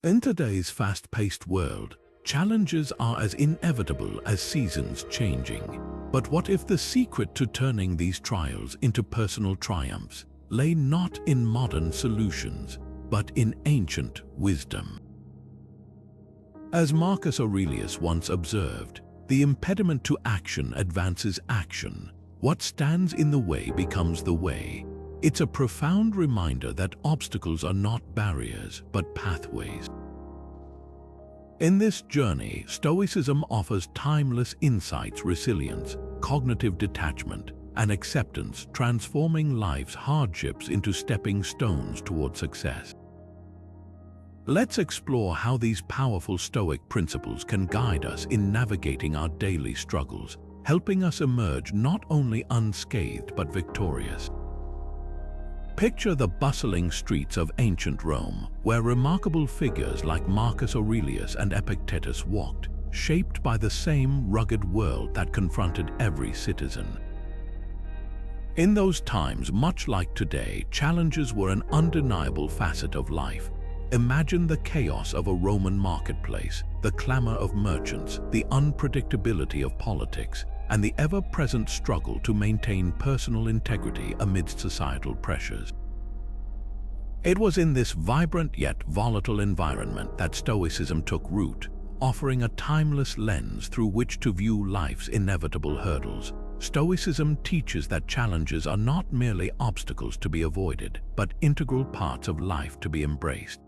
In today's fast-paced world, challenges are as inevitable as seasons changing. But what if the secret to turning these trials into personal triumphs lay not in modern solutions, but in ancient wisdom? As Marcus Aurelius once observed, the impediment to action advances action. What stands in the way becomes the way. It's a profound reminder that obstacles are not barriers, but pathways. In this journey, Stoicism offers timeless insights, resilience, cognitive detachment, and acceptance, transforming life's hardships into stepping stones toward success. Let's explore how these powerful Stoic principles can guide us in navigating our daily struggles, helping us emerge not only unscathed but victorious. Picture the bustling streets of ancient Rome, where remarkable figures like Marcus Aurelius and Epictetus walked, shaped by the same rugged world that confronted every citizen. In those times, much like today, challenges were an undeniable facet of life. Imagine the chaos of a Roman marketplace, the clamor of merchants, the unpredictability of politics, and the ever-present struggle to maintain personal integrity amidst societal pressures. It was in this vibrant yet volatile environment that Stoicism took root, offering a timeless lens through which to view life's inevitable hurdles. Stoicism teaches that challenges are not merely obstacles to be avoided, but integral parts of life to be embraced.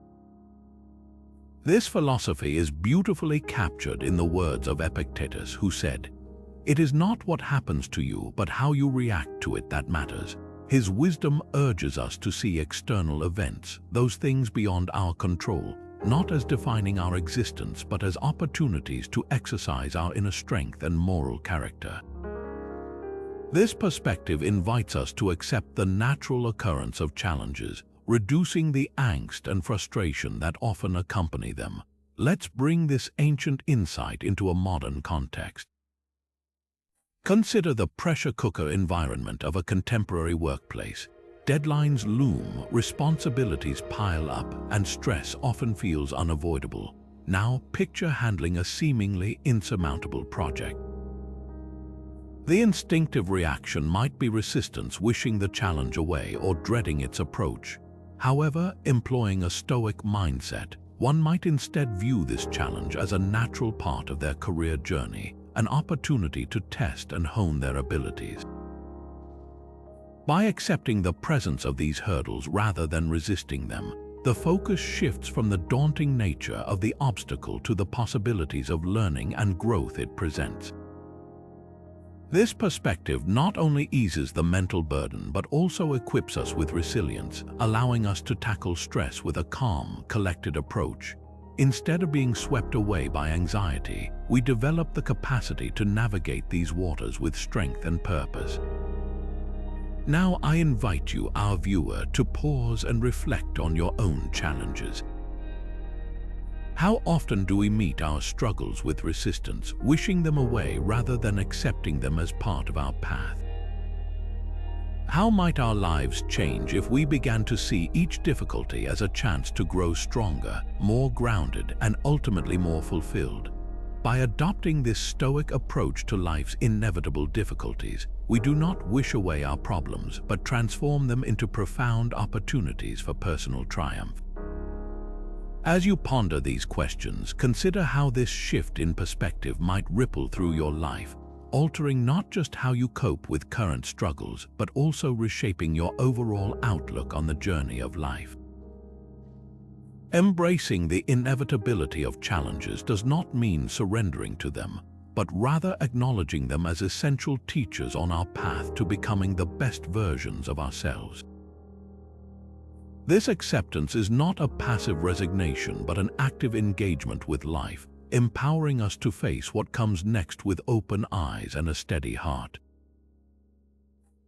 This philosophy is beautifully captured in the words of Epictetus, who said, "It is not what happens to you, but how you react to it that matters." His wisdom urges us to see external events, those things beyond our control, not as defining our existence, but as opportunities to exercise our inner strength and moral character. This perspective invites us to accept the natural occurrence of challenges, reducing the angst and frustration that often accompany them. Let's bring this ancient insight into a modern context. Consider the pressure cooker environment of a contemporary workplace. Deadlines loom, responsibilities pile up, and stress often feels unavoidable. Now picture handling a seemingly insurmountable project. The instinctive reaction might be resistance, wishing the challenge away or dreading its approach. However, employing a Stoic mindset, one might instead view this challenge as a natural part of their career journey, an opportunity to test and hone their abilities. By accepting the presence of these hurdles rather than resisting them, the focus shifts from the daunting nature of the obstacle to the possibilities of learning and growth it presents. This perspective not only eases the mental burden but also equips us with resilience, allowing us to tackle stress with a calm, collected approach. Instead of being swept away by anxiety, we develop the capacity to navigate these waters with strength and purpose. Now I invite you, our viewer, to pause and reflect on your own challenges. How often do we meet our struggles with resistance, wishing them away rather than accepting them as part of our path? How might our lives change if we began to see each difficulty as a chance to grow stronger, more grounded, and ultimately more fulfilled? By adopting this Stoic approach to life's inevitable difficulties, we do not wish away our problems, but transform them into profound opportunities for personal triumph. As you ponder these questions, consider how this shift in perspective might ripple through your life, altering not just how you cope with current struggles, but also reshaping your overall outlook on the journey of life. Embracing the inevitability of challenges does not mean surrendering to them, but rather acknowledging them as essential teachers on our path to becoming the best versions of ourselves. This acceptance is not a passive resignation, but an active engagement with life, empowering us to face what comes next with open eyes and a steady heart.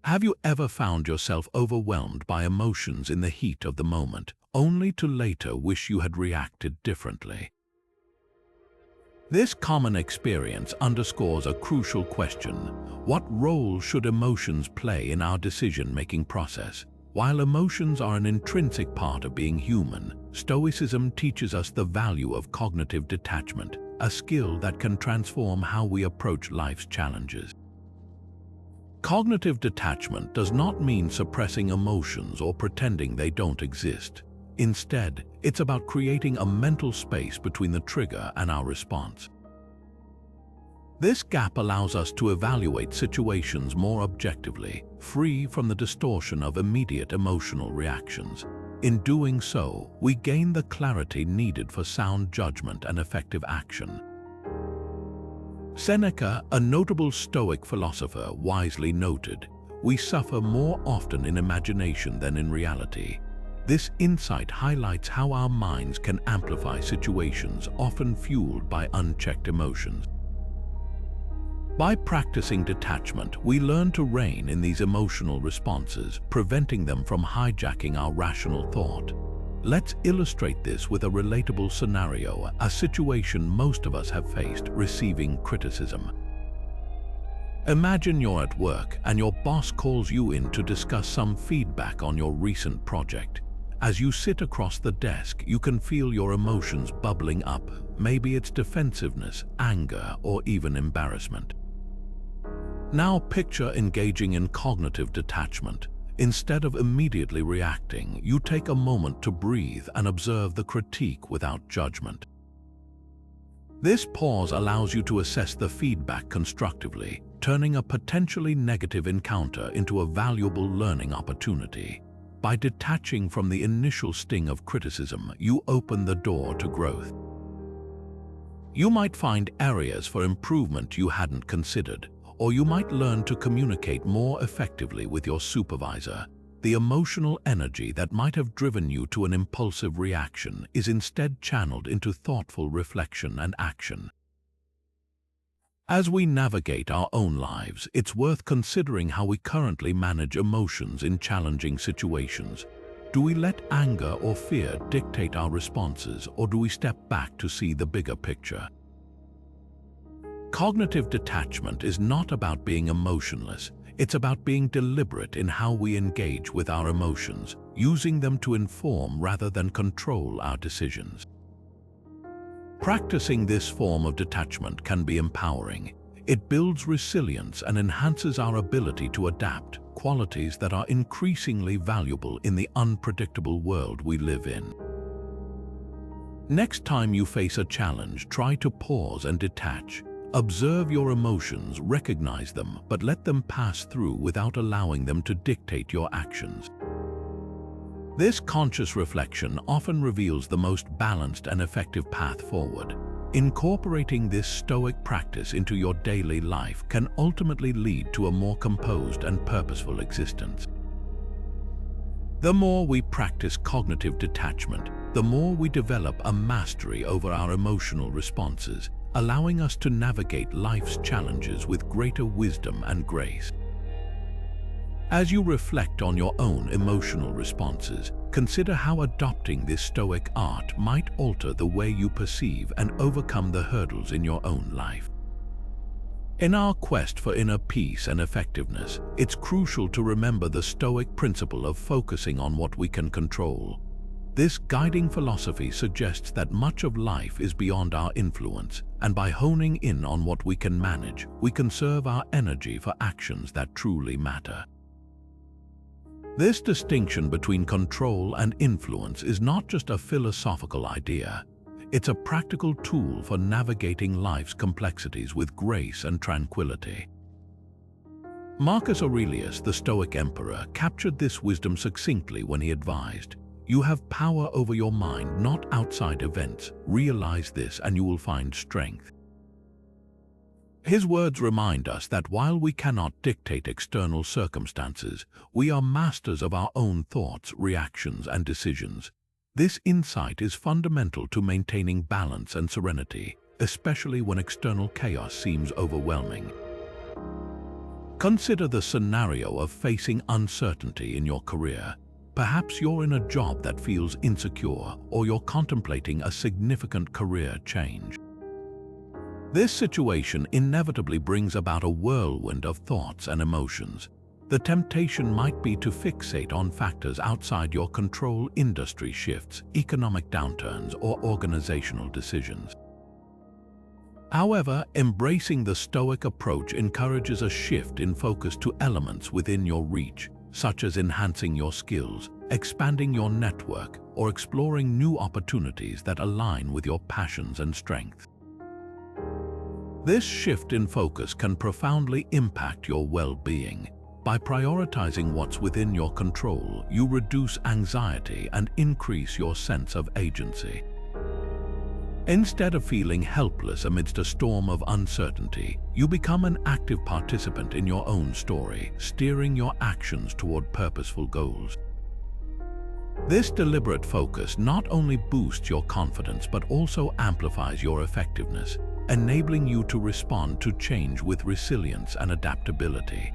Have you ever found yourself overwhelmed by emotions in the heat of the moment, only to later wish you had reacted differently? This common experience underscores a crucial question: what role should emotions play in our decision-making process? While emotions are an intrinsic part of being human, Stoicism teaches us the value of cognitive detachment, a skill that can transform how we approach life's challenges. Cognitive detachment does not mean suppressing emotions or pretending they don't exist. Instead, it's about creating a mental space between the trigger and our response. This gap allows us to evaluate situations more objectively, free from the distortion of immediate emotional reactions. In doing so, we gain the clarity needed for sound judgment and effective action. Seneca, a notable Stoic philosopher, wisely noted, "We suffer more often in imagination than in reality." This insight highlights how our minds can amplify situations often fueled by unchecked emotions. By practicing detachment, we learn to rein in these emotional responses, preventing them from hijacking our rational thought. Let's illustrate this with a relatable scenario, a situation most of us have faced: receiving criticism. Imagine you're at work and your boss calls you in to discuss some feedback on your recent project. As you sit across the desk, you can feel your emotions bubbling up. Maybe it's defensiveness, anger, or even embarrassment. Now picture engaging in cognitive detachment. Instead of immediately reacting, you take a moment to breathe and observe the critique without judgment. This pause allows you to assess the feedback constructively, turning a potentially negative encounter into a valuable learning opportunity. By detaching from the initial sting of criticism, you open the door to growth. You might find areas for improvement you hadn't considered, or you might learn to communicate more effectively with your supervisor. The emotional energy that might have driven you to an impulsive reaction is instead channeled into thoughtful reflection and action. As we navigate our own lives, it's worth considering how we currently manage emotions in challenging situations. Do we let anger or fear dictate our responses, or do we step back to see the bigger picture? Cognitive detachment is not about being emotionless. It's about being deliberate in how we engage with our emotions, using them to inform rather than control our decisions. Practicing this form of detachment can be empowering. It builds resilience and enhances our ability to adapt, qualities that are increasingly valuable in the unpredictable world we live in. Next time you face a challenge, try to pause and detach. Observe your emotions, recognize them, but let them pass through without allowing them to dictate your actions. This conscious reflection often reveals the most balanced and effective path forward. Incorporating this Stoic practice into your daily life can ultimately lead to a more composed and purposeful existence. The more we practice cognitive detachment, the more we develop a mastery over our emotional responses, allowing us to navigate life's challenges with greater wisdom and grace. As you reflect on your own emotional responses, consider how adopting this Stoic art might alter the way you perceive and overcome the hurdles in your own life. In our quest for inner peace and effectiveness, it's crucial to remember the Stoic principle of focusing on what we can control. This guiding philosophy suggests that much of life is beyond our influence, and by honing in on what we can manage, we conserve our energy for actions that truly matter. This distinction between control and influence is not just a philosophical idea. It's a practical tool for navigating life's complexities with grace and tranquility. Marcus Aurelius, the Stoic emperor, captured this wisdom succinctly when he advised, "You have power over your mind, not outside events. Realize this and you will find strength." His words remind us that while we cannot dictate external circumstances, we are masters of our own thoughts, reactions, and decisions. This insight is fundamental to maintaining balance and serenity, especially when external chaos seems overwhelming. Consider the scenario of facing uncertainty in your career. Perhaps you're in a job that feels insecure, or you're contemplating a significant career change. This situation inevitably brings about a whirlwind of thoughts and emotions. The temptation might be to fixate on factors outside your control: industry shifts, economic downturns, or organizational decisions. However, embracing the Stoic approach encourages a shift in focus to elements within your reach, such as enhancing your skills, expanding your network, or exploring new opportunities that align with your passions and strengths. This shift in focus can profoundly impact your well-being. By prioritizing what's within your control, you reduce anxiety and increase your sense of agency. Instead of feeling helpless amidst a storm of uncertainty, you become an active participant in your own story, steering your actions toward purposeful goals. This deliberate focus not only boosts your confidence but also amplifies your effectiveness, enabling you to respond to change with resilience and adaptability.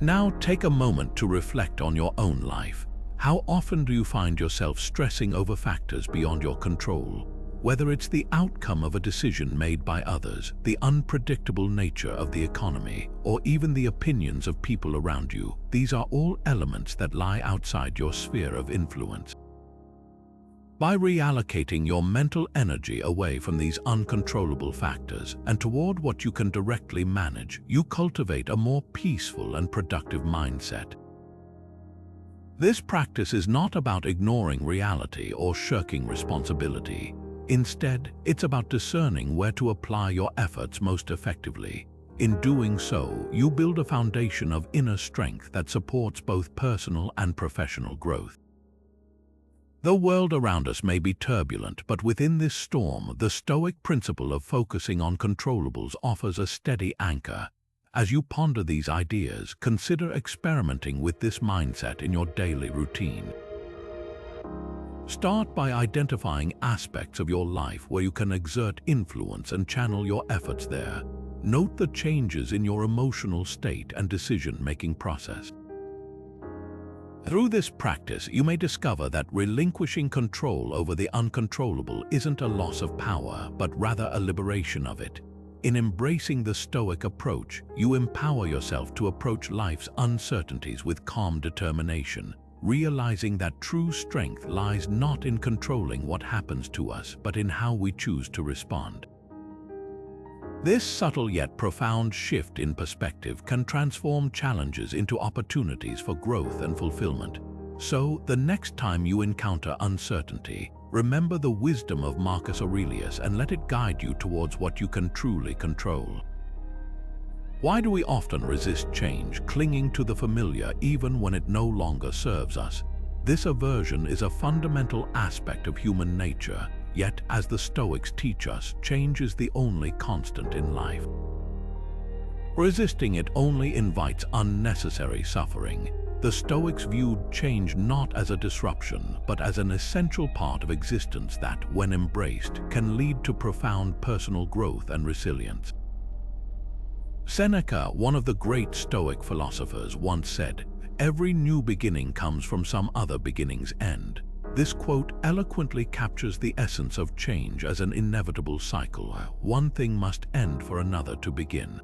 Now take a moment to reflect on your own life. How often do you find yourself stressing over factors beyond your control? Whether it's the outcome of a decision made by others, the unpredictable nature of the economy, or even the opinions of people around you, these are all elements that lie outside your sphere of influence. By reallocating your mental energy away from these uncontrollable factors and toward what you can directly manage, you cultivate a more peaceful and productive mindset. This practice is not about ignoring reality or shirking responsibility. Instead, it's about discerning where to apply your efforts most effectively. In doing so, you build a foundation of inner strength that supports both personal and professional growth. The world around us may be turbulent, but within this storm, the Stoic principle of focusing on controllables offers a steady anchor. As you ponder these ideas, consider experimenting with this mindset in your daily routine. Start by identifying aspects of your life where you can exert influence and channel your efforts there. Note the changes in your emotional state and decision-making process. Through this practice, you may discover that relinquishing control over the uncontrollable isn't a loss of power, but rather a liberation of it. In embracing the Stoic approach, you empower yourself to approach life's uncertainties with calm determination, realizing that true strength lies not in controlling what happens to us, but in how we choose to respond. This subtle yet profound shift in perspective can transform challenges into opportunities for growth and fulfillment. So, the next time you encounter uncertainty, remember the wisdom of Marcus Aurelius and let it guide you towards what you can truly control. Why do we often resist change, clinging to the familiar even when it no longer serves us? This aversion is a fundamental aspect of human nature, yet, as the Stoics teach us, change is the only constant in life. Resisting it only invites unnecessary suffering. The Stoics viewed change not as a disruption, but as an essential part of existence that, when embraced, can lead to profound personal growth and resilience. Seneca, one of the great Stoic philosophers, once said, "Every new beginning comes from some other beginning's end." This quote eloquently captures the essence of change as an inevitable cycle. One thing must end for another to begin.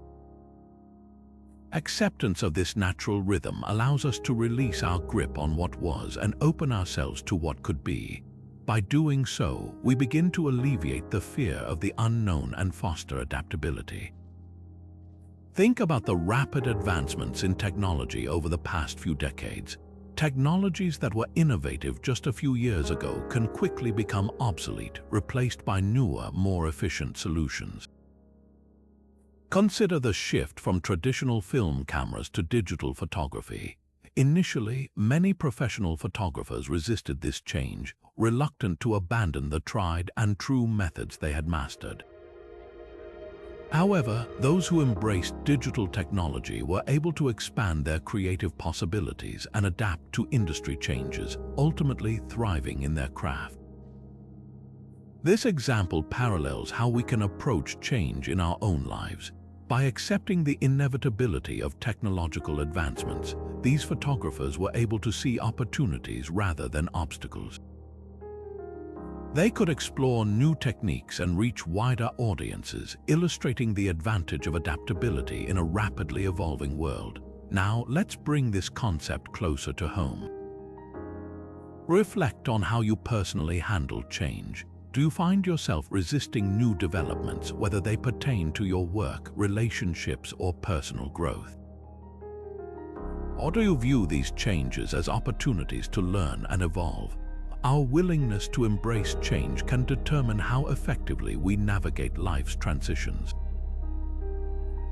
Acceptance of this natural rhythm allows us to release our grip on what was and open ourselves to what could be. By doing so, we begin to alleviate the fear of the unknown and foster adaptability. Think about the rapid advancements in technology over the past few decades. Technologies that were innovative just a few years ago can quickly become obsolete, replaced by newer, more efficient solutions. Consider the shift from traditional film cameras to digital photography. Initially, many professional photographers resisted this change, reluctant to abandon the tried and true methods they had mastered. However, those who embraced digital technology were able to expand their creative possibilities and adapt to industry changes, ultimately thriving in their craft. This example parallels how we can approach change in our own lives. By accepting the inevitability of technological advancements, these photographers were able to see opportunities rather than obstacles. They could explore new techniques and reach wider audiences, illustrating the advantage of adaptability in a rapidly evolving world. Now, let's bring this concept closer to home. Reflect on how you personally handle change. Do you find yourself resisting new developments, whether they pertain to your work, relationships, or personal growth? Or do you view these changes as opportunities to learn and evolve? Our willingness to embrace change can determine how effectively we navigate life's transitions.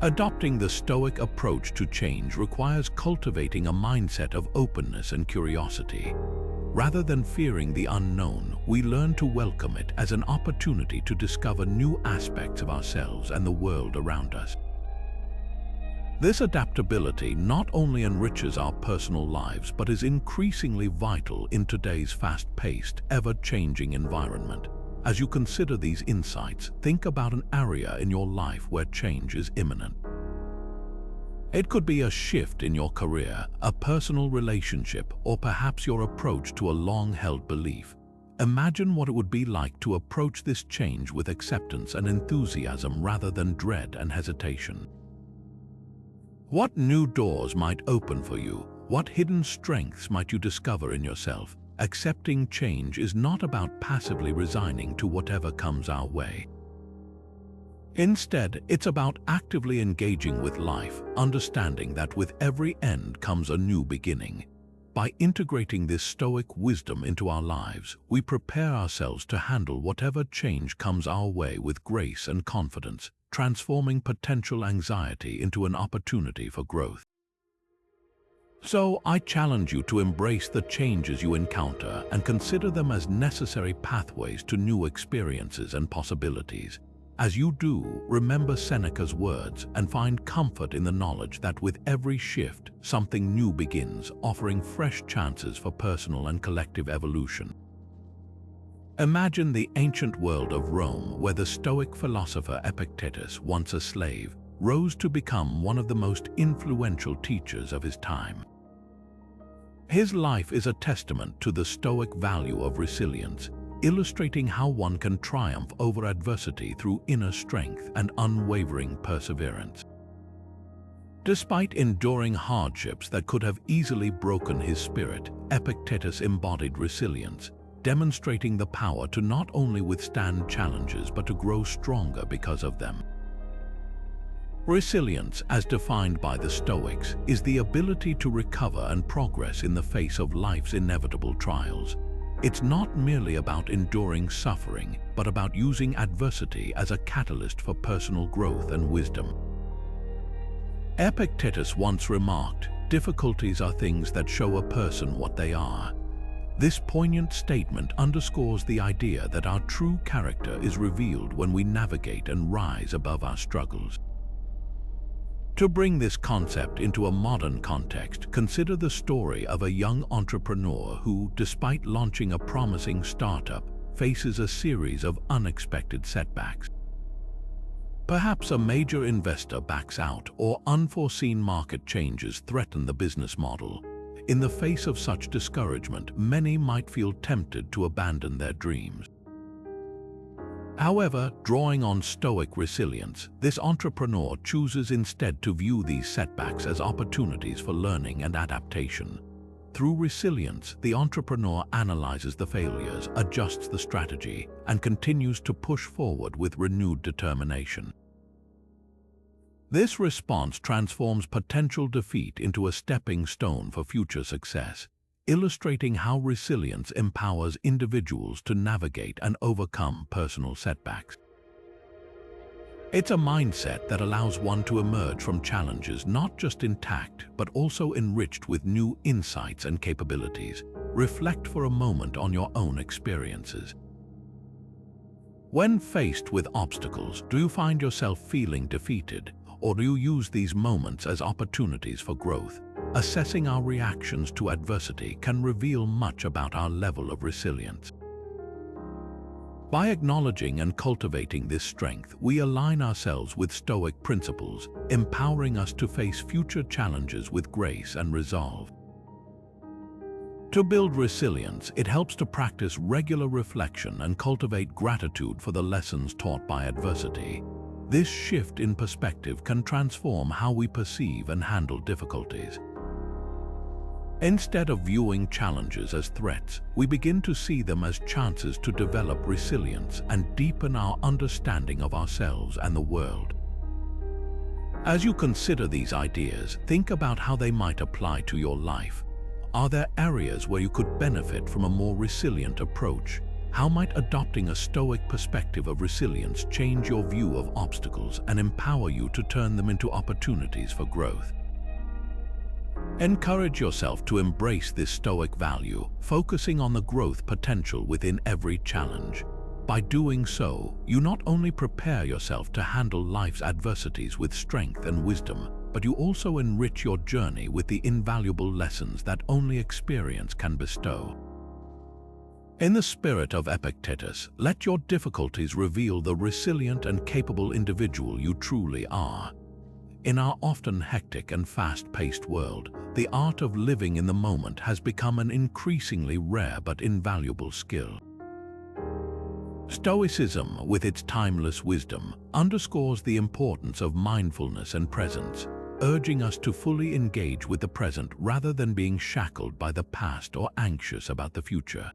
Adopting the Stoic approach to change requires cultivating a mindset of openness and curiosity. Rather than fearing the unknown, we learn to welcome it as an opportunity to discover new aspects of ourselves and the world around us. This adaptability not only enriches our personal lives, but is increasingly vital in today's fast-paced, ever-changing environment. As you consider these insights, think about an area in your life where change is imminent. It could be a shift in your career, a personal relationship, or perhaps your approach to a long-held belief. Imagine what it would be like to approach this change with acceptance and enthusiasm rather than dread and hesitation. What new doors might open for you? What hidden strengths might you discover in yourself? Accepting change is not about passively resigning to whatever comes our way. Instead, it's about actively engaging with life, understanding that with every end comes a new beginning. By integrating this Stoic wisdom into our lives, we prepare ourselves to handle whatever change comes our way with grace and confidence, transforming potential anxiety into an opportunity for growth. So, I challenge you to embrace the changes you encounter and consider them as necessary pathways to new experiences and possibilities. As you do, remember Seneca's words and find comfort in the knowledge that with every shift, something new begins, offering fresh chances for personal and collective evolution. Imagine the ancient world of Rome, where the Stoic philosopher Epictetus, once a slave, rose to become one of the most influential teachers of his time. His life is a testament to the Stoic value of resilience, illustrating how one can triumph over adversity through inner strength and unwavering perseverance. Despite enduring hardships that could have easily broken his spirit, Epictetus embodied resilience, demonstrating the power to not only withstand challenges but to grow stronger because of them. Resilience, as defined by the Stoics, is the ability to recover and progress in the face of life's inevitable trials. It's not merely about enduring suffering, but about using adversity as a catalyst for personal growth and wisdom. Epictetus once remarked, "Difficulties are things that show a person what they are." This poignant statement underscores the idea that our true character is revealed when we navigate and rise above our struggles. To bring this concept into a modern context, consider the story of a young entrepreneur who, despite launching a promising startup, faces a series of unexpected setbacks. Perhaps a major investor backs out or unforeseen market changes threaten the business model. In the face of such discouragement, many might feel tempted to abandon their dreams. However, drawing on Stoic resilience, this entrepreneur chooses instead to view these setbacks as opportunities for learning and adaptation. Through resilience, the entrepreneur analyzes the failures, adjusts the strategy, and continues to push forward with renewed determination. This response transforms potential defeat into a stepping stone for future success, illustrating how resilience empowers individuals to navigate and overcome personal setbacks. It's a mindset that allows one to emerge from challenges not just intact, but also enriched with new insights and capabilities. Reflect for a moment on your own experiences. When faced with obstacles, do you find yourself feeling defeated, or do you use these moments as opportunities for growth? Assessing our reactions to adversity can reveal much about our level of resilience. By acknowledging and cultivating this strength, we align ourselves with Stoic principles, empowering us to face future challenges with grace and resolve. To build resilience, it helps to practice regular reflection and cultivate gratitude for the lessons taught by adversity. This shift in perspective can transform how we perceive and handle difficulties. Instead of viewing challenges as threats, we begin to see them as chances to develop resilience and deepen our understanding of ourselves and the world. As you consider these ideas, think about how they might apply to your life. Are there areas where you could benefit from a more resilient approach? How might adopting a Stoic perspective of resilience change your view of obstacles and empower you to turn them into opportunities for growth? Encourage yourself to embrace this Stoic value, focusing on the growth potential within every challenge. By doing so, you not only prepare yourself to handle life's adversities with strength and wisdom, but you also enrich your journey with the invaluable lessons that only experience can bestow. In the spirit of Epictetus, let your difficulties reveal the resilient and capable individual you truly are. In our often hectic and fast-paced world, the art of living in the moment has become an increasingly rare but invaluable skill. Stoicism, with its timeless wisdom, underscores the importance of mindfulness and presence, urging us to fully engage with the present rather than being shackled by the past or anxious about the future.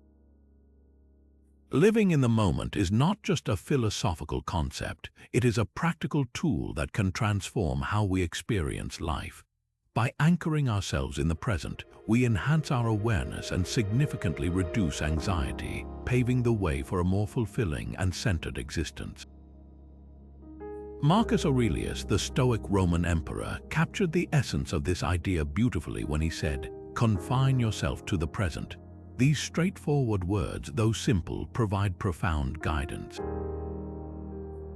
Living in the moment is not just a philosophical concept, it is a practical tool that can transform how we experience life. By anchoring ourselves in the present, we enhance our awareness and significantly reduce anxiety, paving the way for a more fulfilling and centered existence. Marcus Aurelius, the Stoic Roman emperor, captured the essence of this idea beautifully when he said, "Confine yourself to the present." These straightforward words, though simple, provide profound guidance.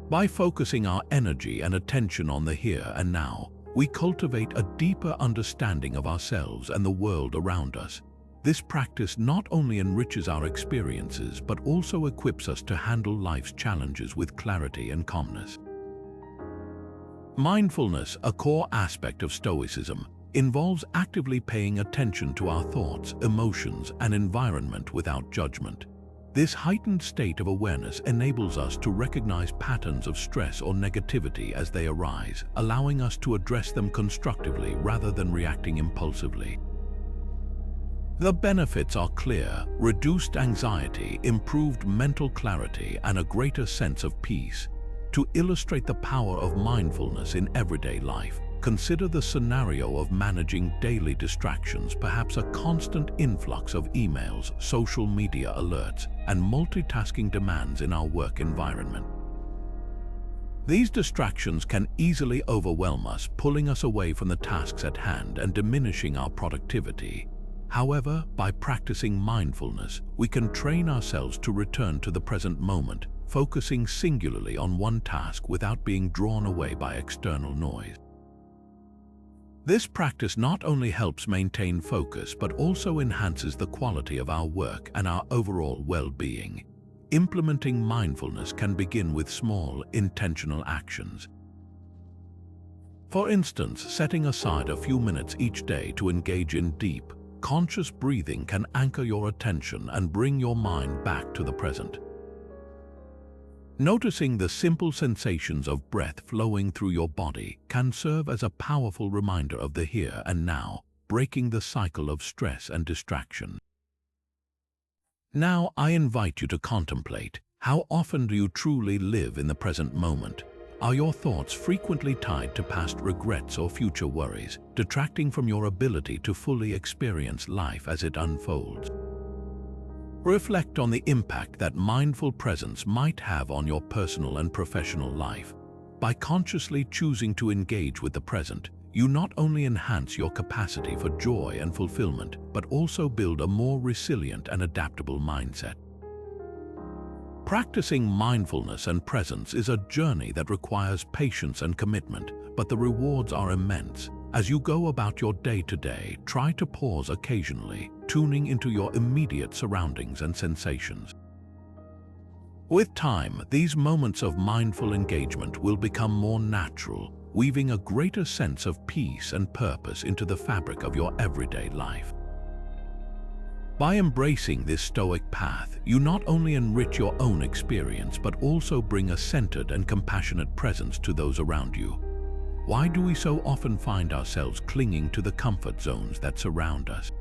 By focusing our energy and attention on the here and now, we cultivate a deeper understanding of ourselves and the world around us. This practice not only enriches our experiences, but also equips us to handle life's challenges with clarity and calmness. Mindfulness, a core aspect of Stoicism, involves actively paying attention to our thoughts, emotions, and environment without judgment. This heightened state of awareness enables us to recognize patterns of stress or negativity as they arise, allowing us to address them constructively rather than reacting impulsively. The benefits are clear: reduced anxiety, improved mental clarity, and a greater sense of peace. To illustrate the power of mindfulness in everyday life, consider the scenario of managing daily distractions, perhaps a constant influx of emails, social media alerts, and multitasking demands in our work environment. These distractions can easily overwhelm us, pulling us away from the tasks at hand and diminishing our productivity. However, by practicing mindfulness, we can train ourselves to return to the present moment, focusing singularly on one task without being drawn away by external noise. This practice not only helps maintain focus, but also enhances the quality of our work and our overall well-being. Implementing mindfulness can begin with small, intentional actions. For instance, setting aside a few minutes each day to engage in deep, conscious breathing can anchor your attention and bring your mind back to the present. Noticing the simple sensations of breath flowing through your body can serve as a powerful reminder of the here and now, breaking the cycle of stress and distraction. Now, I invite you to contemplate: how often do you truly live in the present moment? Are your thoughts frequently tied to past regrets or future worries, detracting from your ability to fully experience life as it unfolds? Reflect on the impact that mindful presence might have on your personal and professional life. By consciously choosing to engage with the present, you not only enhance your capacity for joy and fulfillment, but also build a more resilient and adaptable mindset. Practicing mindfulness and presence is a journey that requires patience and commitment, but the rewards are immense. As you go about your day-to-day, try to pause occasionally, tuning into your immediate surroundings and sensations. With time, these moments of mindful engagement will become more natural, weaving a greater sense of peace and purpose into the fabric of your everyday life. By embracing this Stoic path, you not only enrich your own experience but also bring a centered and compassionate presence to those around you. Why do we so often find ourselves clinging to the comfort zones that surround us?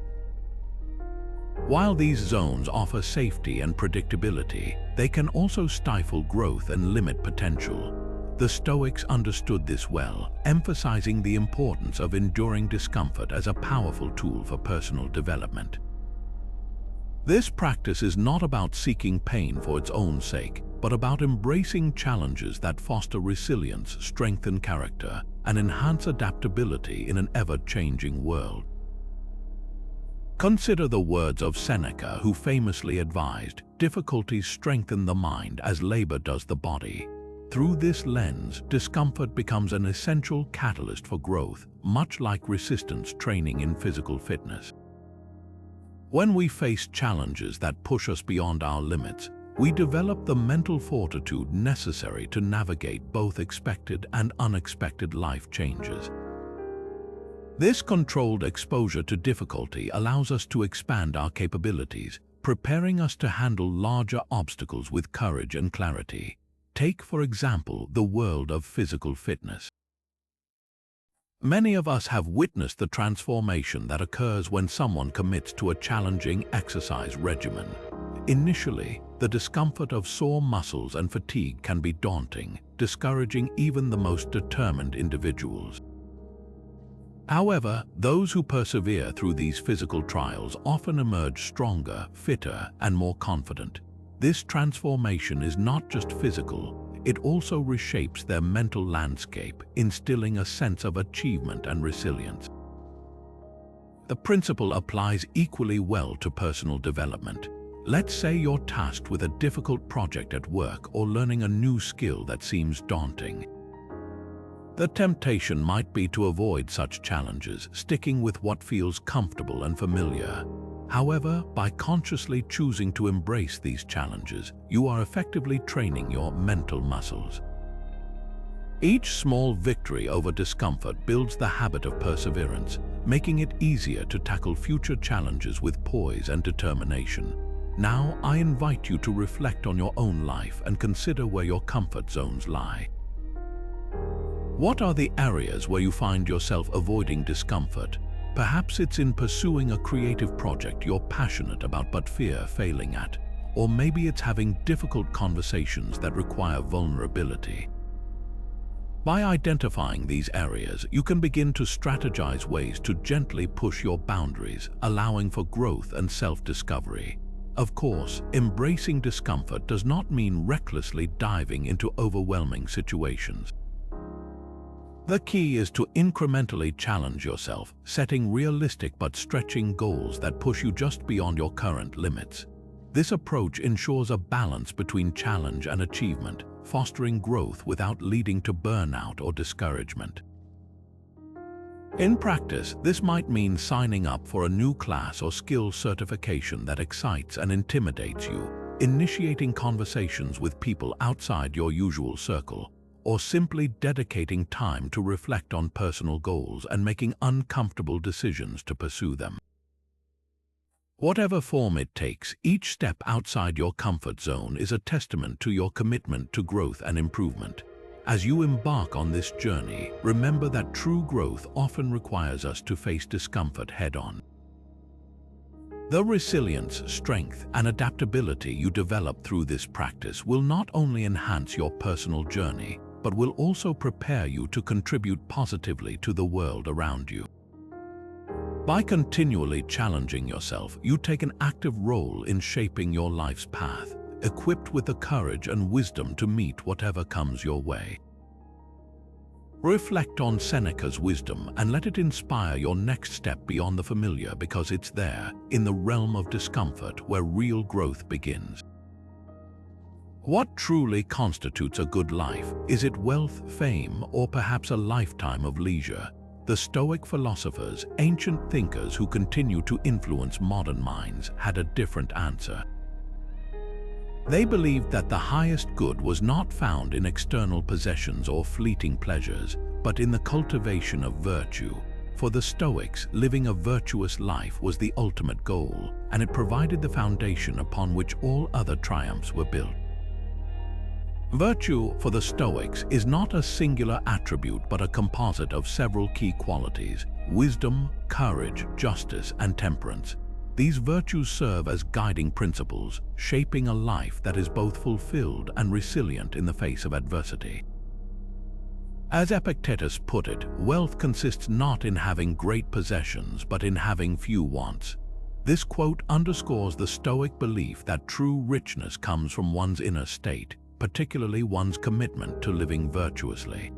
While these zones offer safety and predictability, they can also stifle growth and limit potential. The Stoics understood this well, emphasizing the importance of enduring discomfort as a powerful tool for personal development. This practice is not about seeking pain for its own sake, but about embracing challenges that foster resilience, strengthen character, and enhance adaptability in an ever-changing world. Consider the words of Seneca, who famously advised, "Difficulties strengthen the mind as labor does the body." Through this lens, discomfort becomes an essential catalyst for growth, much like resistance training in physical fitness. When we face challenges that push us beyond our limits, we develop the mental fortitude necessary to navigate both expected and unexpected life changes. This controlled exposure to difficulty allows us to expand our capabilities, preparing us to handle larger obstacles with courage and clarity. Take, for example, the world of physical fitness. Many of us have witnessed the transformation that occurs when someone commits to a challenging exercise regimen. Initially, the discomfort of sore muscles and fatigue can be daunting, discouraging even the most determined individuals. However, those who persevere through these physical trials often emerge stronger, fitter, and more confident. This transformation is not just physical, it also reshapes their mental landscape, instilling a sense of achievement and resilience. The principle applies equally well to personal development. Let's say you're tasked with a difficult project at work or learning a new skill that seems daunting. The temptation might be to avoid such challenges, sticking with what feels comfortable and familiar. However, by consciously choosing to embrace these challenges, you are effectively training your mental muscles. Each small victory over discomfort builds the habit of perseverance, making it easier to tackle future challenges with poise and determination. Now, I invite you to reflect on your own life and consider where your comfort zones lie. What are the areas where you find yourself avoiding discomfort? Perhaps it's in pursuing a creative project you're passionate about but fear failing at. Or maybe it's having difficult conversations that require vulnerability. By identifying these areas, you can begin to strategize ways to gently push your boundaries, allowing for growth and self-discovery. Of course, embracing discomfort does not mean recklessly diving into overwhelming situations. The key is to incrementally challenge yourself, setting realistic but stretching goals that push you just beyond your current limits. This approach ensures a balance between challenge and achievement, fostering growth without leading to burnout or discouragement. In practice, this might mean signing up for a new class or skill certification that excites and intimidates you, initiating conversations with people outside your usual circle, or simply dedicating time to reflect on personal goals and making uncomfortable decisions to pursue them. Whatever form it takes, each step outside your comfort zone is a testament to your commitment to growth and improvement. As you embark on this journey, remember that true growth often requires us to face discomfort head-on. The resilience, strength, and adaptability you develop through this practice will not only enhance your personal journey, but will also prepare you to contribute positively to the world around you. By continually challenging yourself, you take an active role in shaping your life's path, equipped with the courage and wisdom to meet whatever comes your way. Reflect on Seneca's wisdom and let it inspire your next step beyond the familiar, because it's there, in the realm of discomfort, where real growth begins. What truly constitutes a good life? Is it wealth, fame, or perhaps a lifetime of leisure? The Stoic philosophers, ancient thinkers who continue to influence modern minds, had a different answer. They believed that the highest good was not found in external possessions or fleeting pleasures, but in the cultivation of virtue. For the Stoics, living a virtuous life was the ultimate goal, and it provided the foundation upon which all other triumphs were built. Virtue, for the Stoics, is not a singular attribute but a composite of several key qualities: wisdom, courage, justice, and temperance. These virtues serve as guiding principles, shaping a life that is both fulfilled and resilient in the face of adversity. As Epictetus put it, wealth consists not in having great possessions but in having few wants. This quote underscores the Stoic belief that true richness comes from one's inner state, particularly one's commitment to living virtuously.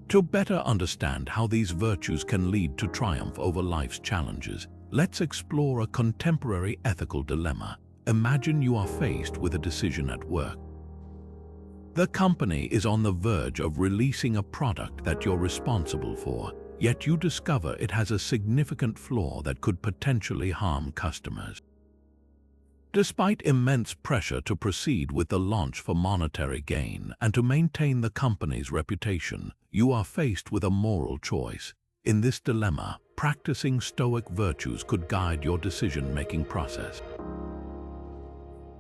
To better understand how these virtues can lead to triumph over life's challenges, let's explore a contemporary ethical dilemma. Imagine you are faced with a decision at work. The company is on the verge of releasing a product that you're responsible for, yet you discover it has a significant flaw that could potentially harm customers. Despite immense pressure to proceed with the launch for monetary gain and to maintain the company's reputation, you are faced with a moral choice. In this dilemma, practicing Stoic virtues could guide your decision-making process.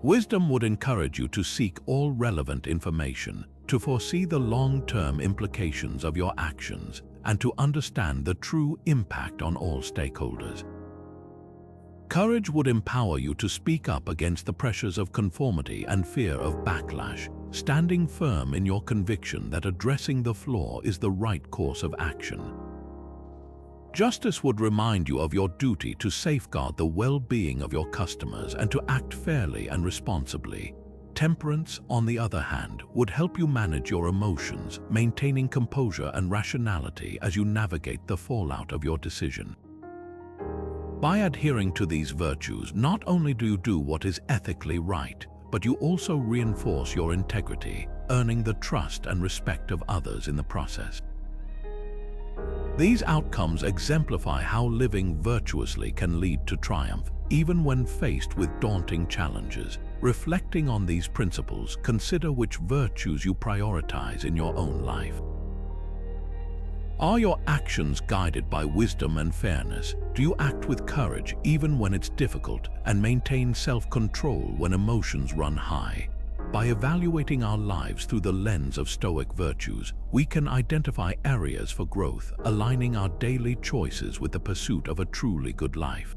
Wisdom would encourage you to seek all relevant information, to foresee the long-term implications of your actions, and to understand the true impact on all stakeholders. Courage would empower you to speak up against the pressures of conformity and fear of backlash, standing firm in your conviction that addressing the flaw is the right course of action. Justice would remind you of your duty to safeguard the well-being of your customers and to act fairly and responsibly. Temperance, on the other hand, would help you manage your emotions, maintaining composure and rationality as you navigate the fallout of your decision. By adhering to these virtues, not only do you do what is ethically right, but you also reinforce your integrity, earning the trust and respect of others in the process. These outcomes exemplify how living virtuously can lead to triumph, even when faced with daunting challenges. Reflecting on these principles, consider which virtues you prioritize in your own life. Are your actions guided by wisdom and fairness? Do you act with courage even when it's difficult and maintain self-control when emotions run high? By evaluating our lives through the lens of Stoic virtues, we can identify areas for growth, aligning our daily choices with the pursuit of a truly good life.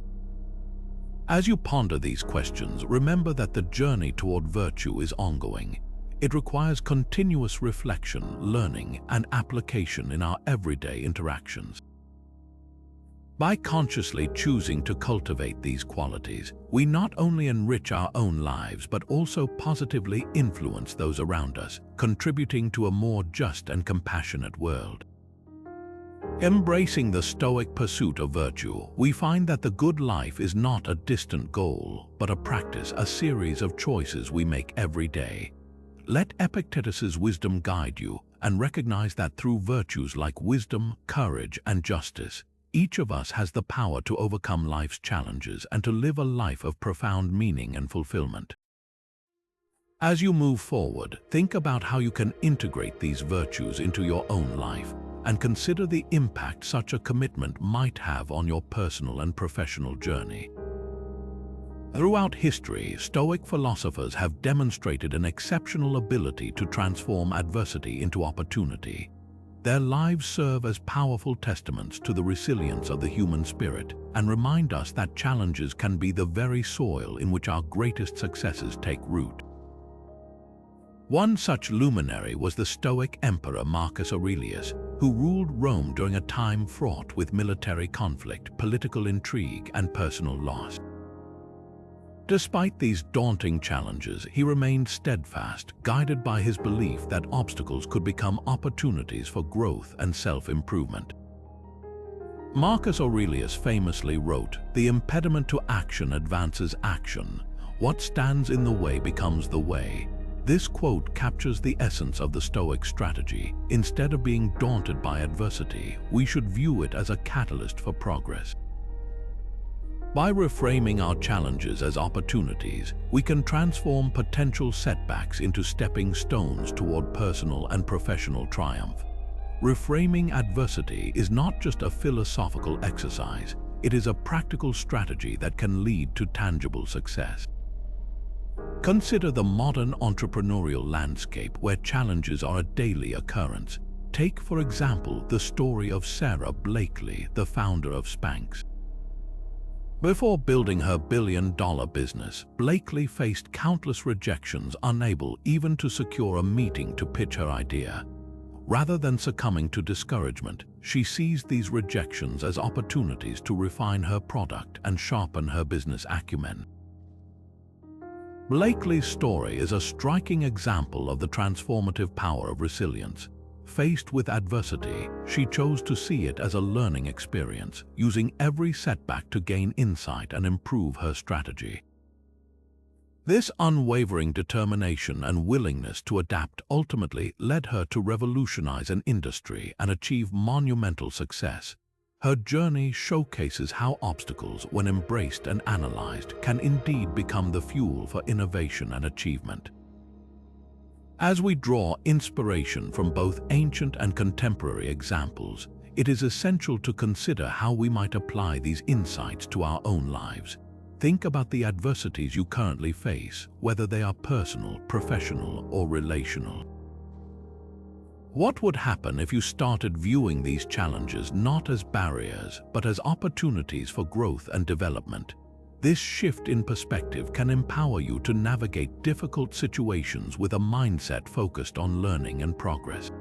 As you ponder these questions, remember that the journey toward virtue is ongoing. It requires continuous reflection, learning, and application in our everyday interactions. By consciously choosing to cultivate these qualities, we not only enrich our own lives but also positively influence those around us, contributing to a more just and compassionate world. Embracing the Stoic pursuit of virtue, we find that the good life is not a distant goal, but a practice, a series of choices we make every day. Let Epictetus's wisdom guide you, and recognize that through virtues like wisdom, courage, and justice, each of us has the power to overcome life's challenges and to live a life of profound meaning and fulfillment. As you move forward, think about how you can integrate these virtues into your own life, and consider the impact such a commitment might have on your personal and professional journey. Throughout history, Stoic philosophers have demonstrated an exceptional ability to transform adversity into opportunity. Their lives serve as powerful testaments to the resilience of the human spirit and remind us that challenges can be the very soil in which our greatest successes take root. One such luminary was the Stoic emperor Marcus Aurelius, who ruled Rome during a time fraught with military conflict, political intrigue, and personal loss. Despite these daunting challenges, he remained steadfast, guided by his belief that obstacles could become opportunities for growth and self-improvement. Marcus Aurelius famously wrote, "The impediment to action advances action. What stands in the way becomes the way." This quote captures the essence of the Stoic strategy. Instead of being daunted by adversity, we should view it as a catalyst for progress. By reframing our challenges as opportunities, we can transform potential setbacks into stepping stones toward personal and professional triumph. Reframing adversity is not just a philosophical exercise, it is a practical strategy that can lead to tangible success. Consider the modern entrepreneurial landscape where challenges are a daily occurrence. Take, for example, the story of Sarah Blakely, the founder of Spanx. Before building her billion-dollar business, Blakely faced countless rejections, unable even to secure a meeting to pitch her idea. Rather than succumbing to discouragement, she seized these rejections as opportunities to refine her product and sharpen her business acumen. Blakely's story is a striking example of the transformative power of resilience. Faced with adversity, she chose to see it as a learning experience, using every setback to gain insight and improve her strategy. This unwavering determination and willingness to adapt ultimately led her to revolutionize an industry and achieve monumental success. Her journey showcases how obstacles, when embraced and analyzed, can indeed become the fuel for innovation and achievement. As we draw inspiration from both ancient and contemporary examples, it is essential to consider how we might apply these insights to our own lives. Think about the adversities you currently face, whether they are personal, professional, or relational. What would happen if you started viewing these challenges not as barriers, but as opportunities for growth and development? This shift in perspective can empower you to navigate difficult situations with a mindset focused on learning and progress.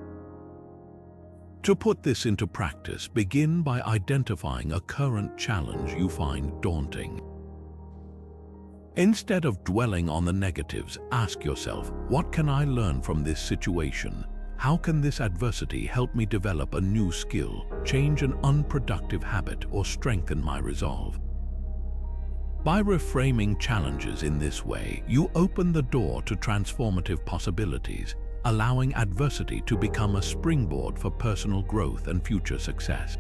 To put this into practice, begin by identifying a current challenge you find daunting. Instead of dwelling on the negatives, ask yourself, what can I learn from this situation? How can this adversity help me develop a new skill, change an unproductive habit, or strengthen my resolve? By reframing challenges in this way, you open the door to transformative possibilities, allowing adversity to become a springboard for personal growth and future success.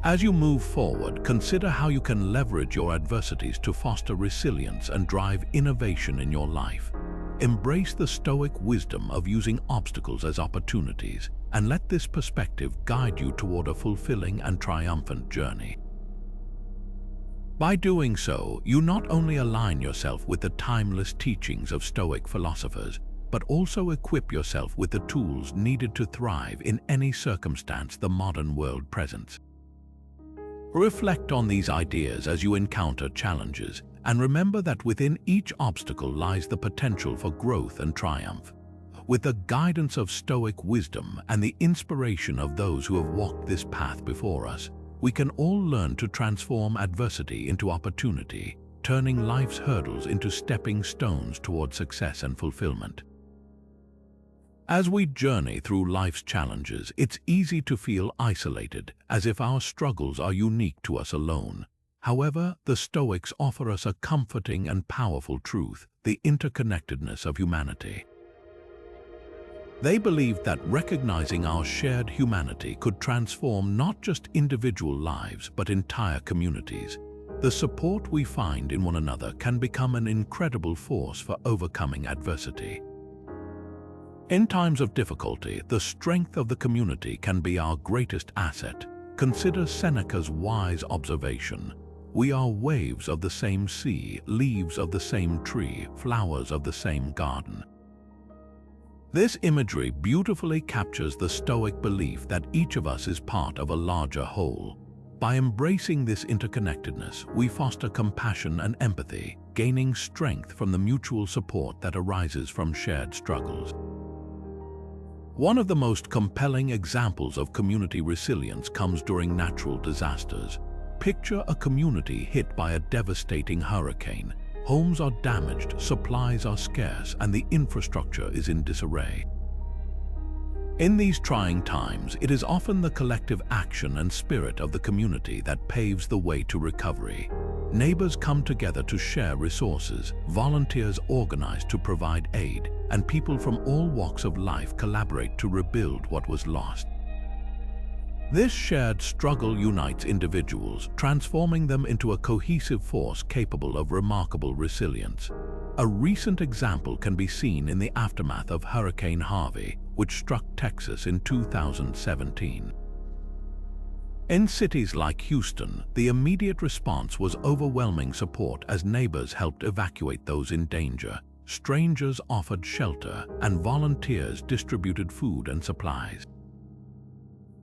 As you move forward, consider how you can leverage your adversities to foster resilience and drive innovation in your life. Embrace the Stoic wisdom of using obstacles as opportunities, and let this perspective guide you toward a fulfilling and triumphant journey. By doing so, you not only align yourself with the timeless teachings of Stoic philosophers, but also equip yourself with the tools needed to thrive in any circumstance the modern world presents. Reflect on these ideas as you encounter challenges, and remember that within each obstacle lies the potential for growth and triumph. With the guidance of Stoic wisdom and the inspiration of those who have walked this path before us, we can all learn to transform adversity into opportunity, turning life's hurdles into stepping stones toward success and fulfillment. As we journey through life's challenges, it's easy to feel isolated, as if our struggles are unique to us alone. However, the Stoics offer us a comforting and powerful truth: the interconnectedness of humanity. They believed that recognizing our shared humanity could transform not just individual lives, but entire communities. The support we find in one another can become an incredible force for overcoming adversity. In times of difficulty, the strength of the community can be our greatest asset. Consider Seneca's wise observation: "We are waves of the same sea, leaves of the same tree, flowers of the same garden." This imagery beautifully captures the Stoic belief that each of us is part of a larger whole. By embracing this interconnectedness, we foster compassion and empathy, gaining strength from the mutual support that arises from shared struggles. One of the most compelling examples of community resilience comes during natural disasters. Picture a community hit by a devastating hurricane. Homes are damaged, supplies are scarce, and the infrastructure is in disarray. In these trying times, it is often the collective action and spirit of the community that paves the way to recovery. Neighbors come together to share resources, volunteers organize to provide aid, and people from all walks of life collaborate to rebuild what was lost. This shared struggle unites individuals, transforming them into a cohesive force capable of remarkable resilience. A recent example can be seen in the aftermath of Hurricane Harvey, which struck Texas in 2017. In cities like Houston, the immediate response was overwhelming support as neighbors helped evacuate those in danger. Strangers offered shelter, and volunteers distributed food and supplies.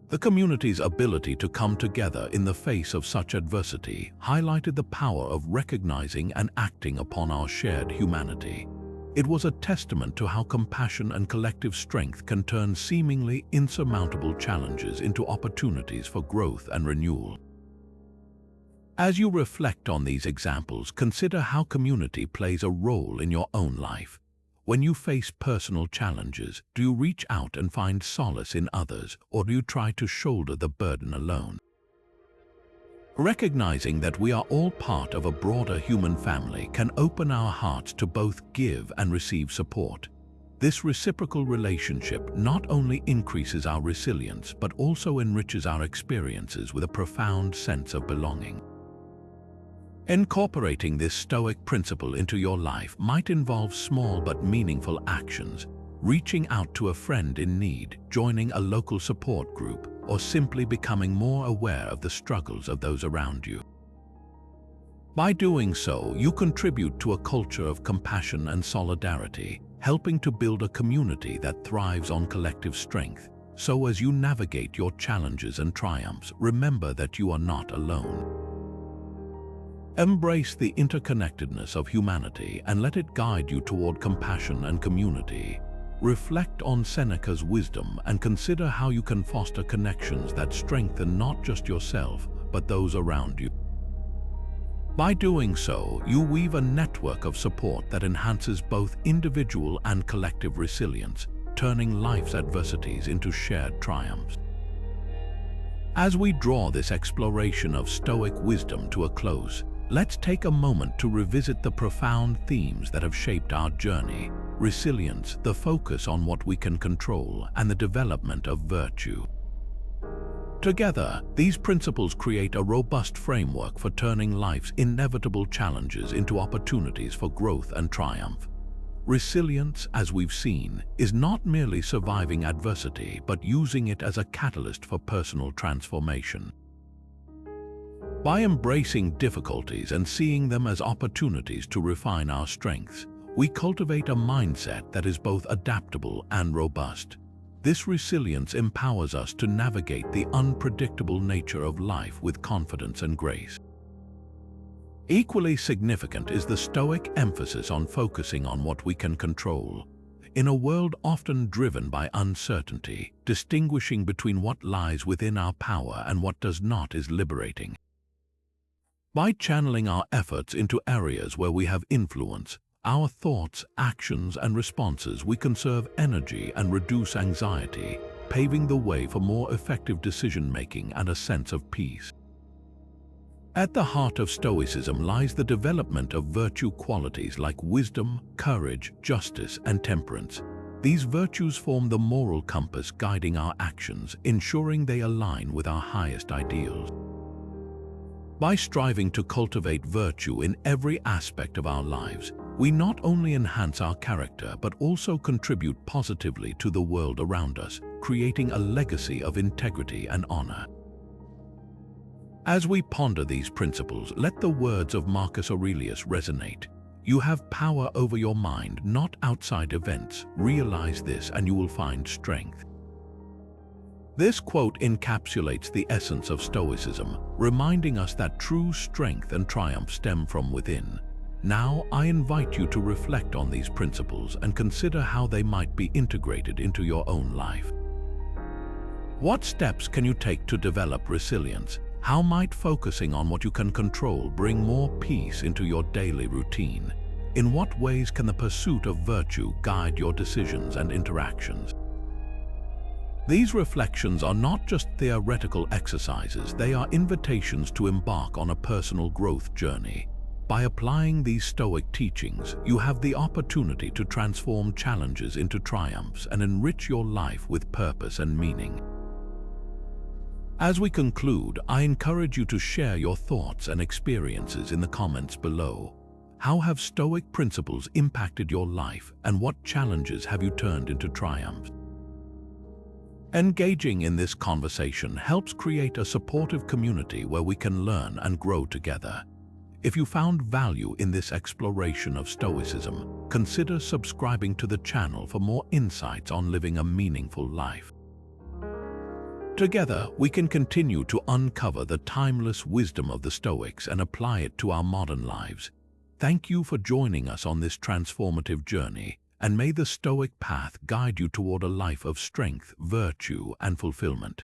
The community's ability to come together in the face of such adversity highlighted the power of recognizing and acting upon our shared humanity. It was a testament to how compassion and collective strength can turn seemingly insurmountable challenges into opportunities for growth and renewal. As you reflect on these examples, consider how community plays a role in your own life. When you face personal challenges, do you reach out and find solace in others, or do you try to shoulder the burden alone? Recognizing that we are all part of a broader human family can open our hearts to both give and receive support. This reciprocal relationship not only increases our resilience but also enriches our experiences with a profound sense of belonging. Incorporating this Stoic principle into your life might involve small but meaningful actions, reaching out to a friend in need, joining a local support group, or simply becoming more aware of the struggles of those around you. By doing so, you contribute to a culture of compassion and solidarity, helping to build a community that thrives on collective strength. So as you navigate your challenges and triumphs, remember that you are not alone. Embrace the interconnectedness of humanity and let it guide you toward compassion and community. Reflect on Seneca's wisdom and consider how you can foster connections that strengthen not just yourself, but those around you. By doing so, you weave a network of support that enhances both individual and collective resilience, turning life's adversities into shared triumphs. As we draw this exploration of Stoic wisdom to a close, let's take a moment to revisit the profound themes that have shaped our journey: resilience, the focus on what we can control, and the development of virtue. Together, these principles create a robust framework for turning life's inevitable challenges into opportunities for growth and triumph. Resilience, as we've seen, is not merely surviving adversity, but using it as a catalyst for personal transformation. By embracing difficulties and seeing them as opportunities to refine our strengths, we cultivate a mindset that is both adaptable and robust. This resilience empowers us to navigate the unpredictable nature of life with confidence and grace. Equally significant is the Stoic emphasis on focusing on what we can control. In a world often driven by uncertainty, distinguishing between what lies within our power and what does not is liberating. By channeling our efforts into areas where we have influence, our thoughts, actions, and responses, we conserve energy and reduce anxiety, paving the way for more effective decision-making and a sense of peace. At the heart of Stoicism lies the development of virtue qualities like wisdom, courage, justice, and temperance. These virtues form the moral compass guiding our actions, ensuring they align with our highest ideals. By striving to cultivate virtue in every aspect of our lives, we not only enhance our character but also contribute positively to the world around us, creating a legacy of integrity and honor. As we ponder these principles, let the words of Marcus Aurelius resonate. You have power over your mind, not outside events. Realize this and you will find strength. This quote encapsulates the essence of Stoicism, reminding us that true strength and triumph stem from within. Now, I invite you to reflect on these principles and consider how they might be integrated into your own life. What steps can you take to develop resilience? How might focusing on what you can control bring more peace into your daily routine? In what ways can the pursuit of virtue guide your decisions and interactions? These reflections are not just theoretical exercises, they are invitations to embark on a personal growth journey. By applying these Stoic teachings, you have the opportunity to transform challenges into triumphs and enrich your life with purpose and meaning. As we conclude, I encourage you to share your thoughts and experiences in the comments below. How have Stoic principles impacted your life, and what challenges have you turned into triumphs? Engaging in this conversation helps create a supportive community where we can learn and grow together. If you found value in this exploration of Stoicism, consider subscribing to the channel for more insights on living a meaningful life. Together, we can continue to uncover the timeless wisdom of the Stoics and apply it to our modern lives. Thank you for joining us on this transformative journey, and may the Stoic path guide you toward a life of strength, virtue, and fulfillment.